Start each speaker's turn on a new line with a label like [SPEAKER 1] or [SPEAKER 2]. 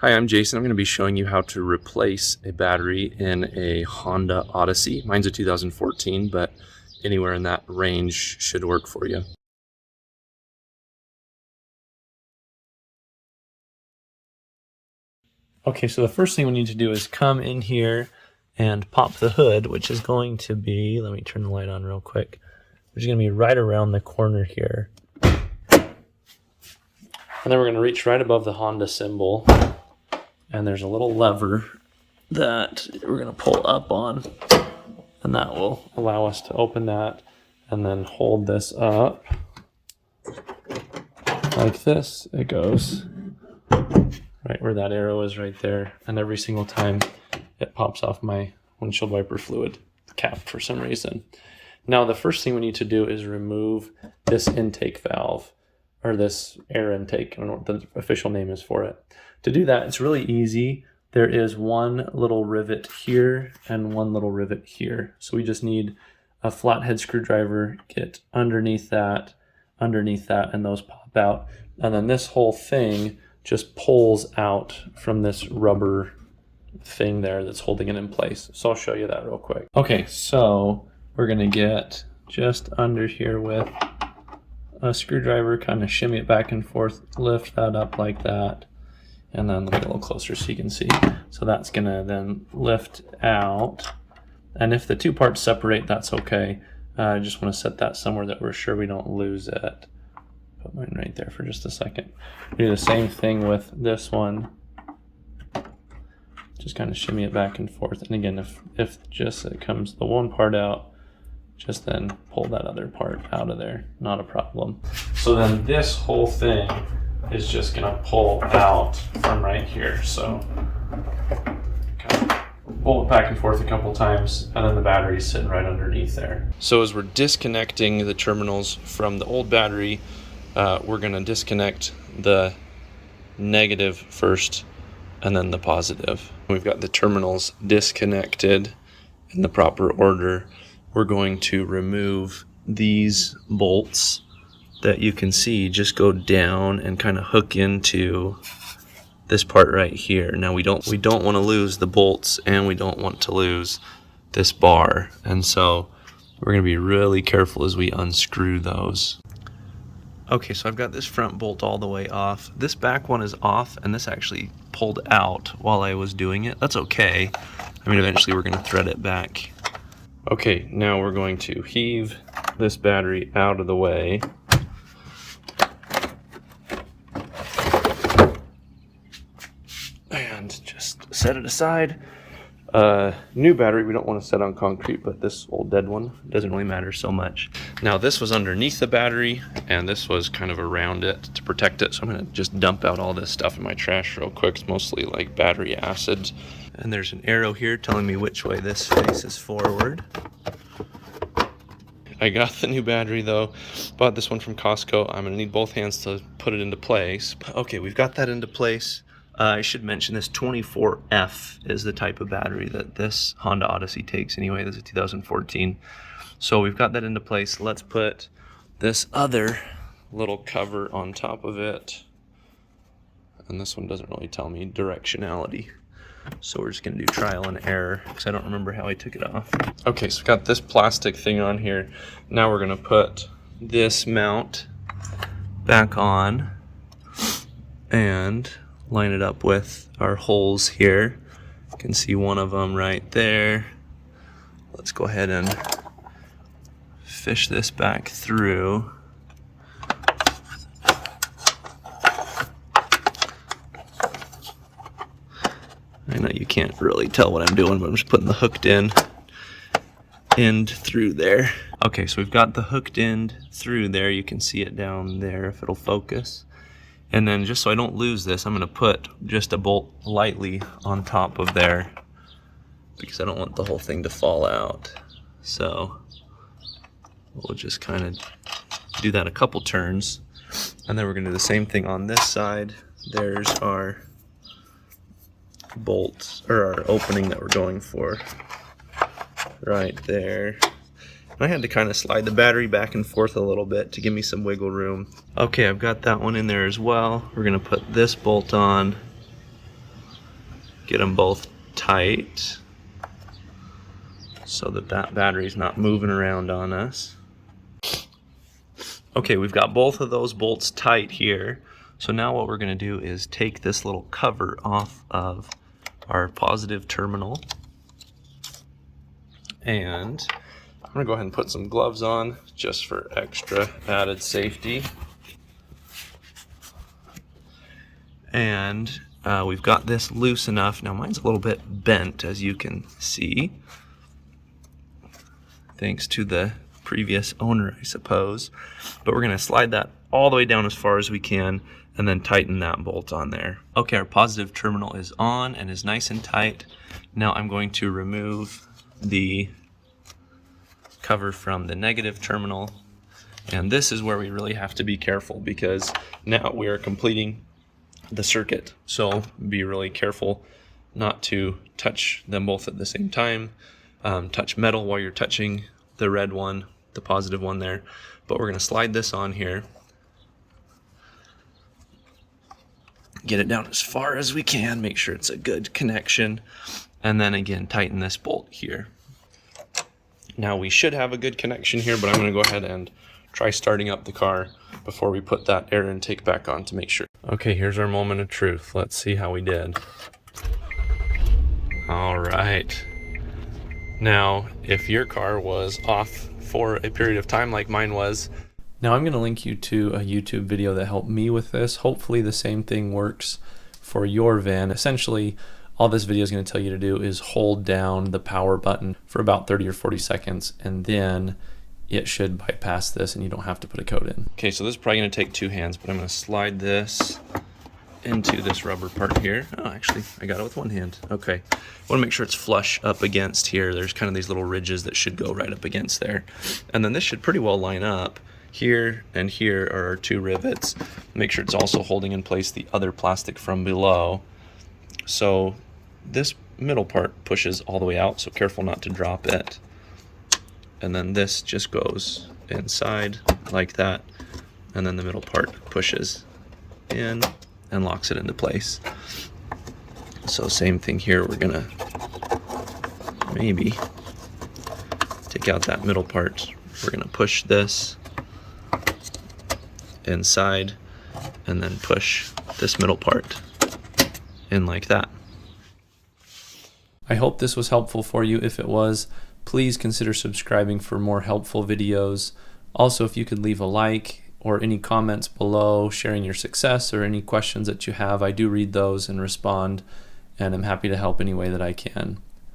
[SPEAKER 1] Hi, I'm Jason. I'm going to be showing you how to replace a battery in a Honda Odyssey. Mine's a 2014, but anywhere in that range should work for you. Okay, so the first thing we need to do is come in here and pop the hood, which is going to be, let me turn the light on real quick, which is going to be right around the corner here. And then we're going to reach right above the Honda symbol. And there's a little lever that we're going to pull up on, and that will allow us to open that and then hold this up like this. It goes right where that arrow is right there, and every single time it pops off my windshield wiper fluid cap for some reason. Now the first thing we need to do is remove this intake valve, or this air intake. I don't know what the official name is for it. To do that, it's really easy. There is one little rivet here and one little rivet here. So we just need a flathead screwdriver, get underneath that, and those pop out. And then this whole thing just pulls out from this rubber thing there that's holding it in place. So I'll show you that real quick. Okay, so we're gonna get just under here with a screwdriver, kind of shimmy it back and forth, lift that up like that, and then let me get a little closer so you can see. So that's gonna then lift out, and if the two parts separate, that's okay. I just want to set that somewhere that we're sure we don't lose it. Put mine right there for just a second. Do the same thing with this one. Just kind of shimmy it back and forth, and again, if just it comes the one part out, just then pull that other part out of there, not a problem. So then this whole thing is just gonna pull out from right here. So kind of pull it back and forth a couple times, and then the battery's sitting right underneath there. So as we're disconnecting the terminals from the old battery, we're gonna disconnect the negative first and then the positive. We've got the terminals disconnected in the proper order. We're going to remove these bolts that you can see just go down and kind of hook into this part right here. Now we don't want to lose the bolts, and we don't want to lose this bar, and so we're going to be really careful as we unscrew those. Okay, so I've got this front bolt all the way off. This back one is off, and this actually pulled out while I was doing it. That's okay. I mean, eventually we're going to thread it back. Okay, now we're going to heave this battery out of the way. And just set it aside. New battery we don't want to set on concrete, but this old dead one doesn't really matter so much. Now this was underneath the battery, and this was kind of around it to protect it. So I'm going to just dump out all this stuff in my trash real quick. It's mostly like battery acid. And there's an arrow here telling me which way this faces forward. I got the new battery though, bought this one from Costco. I'm gonna need both hands to put it into place. Okay, we've got that into place. I should mention this 24F is the type of battery that this Honda Odyssey takes anyway. This is 2014. So we've got that into place. Let's put this other little cover on top of it. And this one doesn't really tell me directionality. So we're just gonna do trial and error because I don't remember how I took it off. Okay, so we've got this plastic thing on here. Now we're gonna put this mount back on and line it up with our holes here. You can see one of them right there. Let's go ahead and fish this back through. I know you can't really tell what I'm doing, but I'm just putting the hooked end through there. Okay, so we've got the hooked end through there. You can see it down there if it'll focus. And then just so I don't lose this, I'm gonna put just a bolt lightly on top of there because I don't want the whole thing to fall out. So we'll just kind of do that a couple turns. And then we're gonna do the same thing on this side. There's our bolt, or our opening that we're going for right there. I had to kind of slide the battery back and forth a little bit to give me some wiggle room. Okay, I've got that one in there as well. We're gonna put this bolt on get them both tight so that that battery's not moving around on us. Okay, we've got both of those bolts tight here. So now what we're going to do is take this little cover off of our positive terminal. And I'm going to go ahead and put some gloves on just for extra added safety. And we've got this loose enough. Now mine's a little bit bent, as you can see, thanks to the previous owner, I suppose. But we're going to slide that all the way down as far as we can and then tighten that bolt on there. Okay, our positive terminal is on and is nice and tight. Now I'm going to remove the cover from the negative terminal. And this is where we really have to be careful, because now we are completing the circuit. So be really careful not to touch them both at the same time. Touch metal while you're touching the red one, the positive one there. But we're going to slide this on here. Get it down as far as we can, make sure it's a good connection, and then again tighten this bolt here. Now we should have a good connection here, but I'm going to go ahead and try starting up the car before we put that air intake back on to make sure. Okay, here's our moment of truth. Let's see how we did. All right. Now, if your car was off for a period of time like mine was, now I'm going to link you to a YouTube video that helped me with this. Hopefully the same thing works for your van. Essentially, all this video is going to tell you to do is hold down the power button for about 30 or 40 seconds, and then it should bypass this and you don't have to put a code in. Okay, so this is probably going to take two hands, but I'm going to slide this into this rubber part here. Oh, actually, I got it with one hand. Okay, I want to make sure it's flush up against here. There's kind of these little ridges that should go right up against there. And then this should pretty well line up. Here and here are our two rivets. Make sure it's also holding in place the other plastic from below. So this middle part pushes all the way out, so careful not to drop it. And then this just goes inside like that, and then the middle part pushes in and locks it into place. So same thing here, we're gonna maybe take out that middle part. We're gonna push this inside and then push this middle part in like that. I hope this was helpful for you. If it was, please consider subscribing for more helpful videos. Also, if you could leave a like or any comments below sharing your success or any questions that you have, I do read those and respond, and I'm happy to help any way that I can.